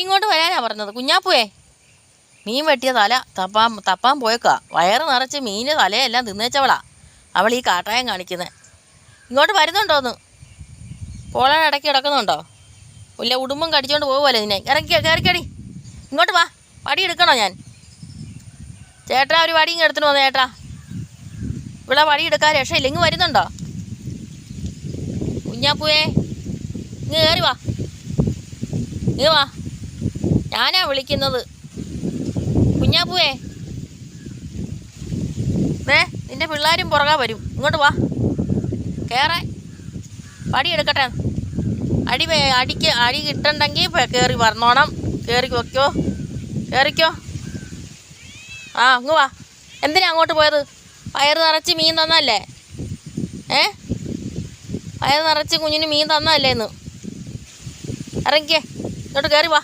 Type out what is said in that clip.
ഇങ്ങോട്ട് വരാനാ പറഞ്ഞത്. കുഞ്ഞാപ്പുവേ, മീൻ വെട്ടിയ തല തപ്പാൻ പോയേക്കാ. വയറ് നിറച്ച് മീൻ തലയെല്ലാം തിന്നേച്ചവളാ അവൾ ഈ കാട്ടായം കാണിക്കുന്നത്. ഇങ്ങോട്ട് വരുന്നുണ്ടോന്ന്? പോളയുടെ ഇടയ്ക്ക് കിടക്കുന്നുണ്ടോ? ഇല്ല, ഉടുമ്പും കടിച്ചോണ്ട് പോകുമല്ലേ നിന്നെ. കയറിക്കടി, ഇങ്ങോട്ട് വാ. വടി എടുക്കണോ ഞാൻ? ചേട്ടാ, ഒരു വടിയും എടുത്തിട്ട് വന്നു ചേട്ടാ. ഇവിടെ വടി എടുക്കാൻ രക്ഷയില്ല. ഇങ്ങ് വരുന്നുണ്ടോ കുഞ്ഞാപ്പുവേ? ഇങ്ങ് കയറി വാ, ഇങ്ങ് വാ. ഞാനാ വിളിക്കുന്നത് കുഞ്ഞാപ്പുവേ. നിന്റെ പിള്ളേരും പുറകെ വരും. ഇങ്ങോട്ട് വാ, കയറേ. പടി എടുക്കട്ടെ. അടി കിട്ടണ്ടെങ്കിൽ കയറി വന്നോണം. കയറിക്കോ. ആ, ഇങ്ങ് വാ. എന്തിനാ അങ്ങോട്ട് പോയത്? വയറ് നിറച്ച് മീൻ തന്നല്ലേ? വയറ് നിറച്ച് കുഞ്ഞിന് മീൻ തന്നല്ലേ ഇന്ന്? ഇറങ്ങിക്കേ, ഇങ്ങോട്ട് കയറി വാ.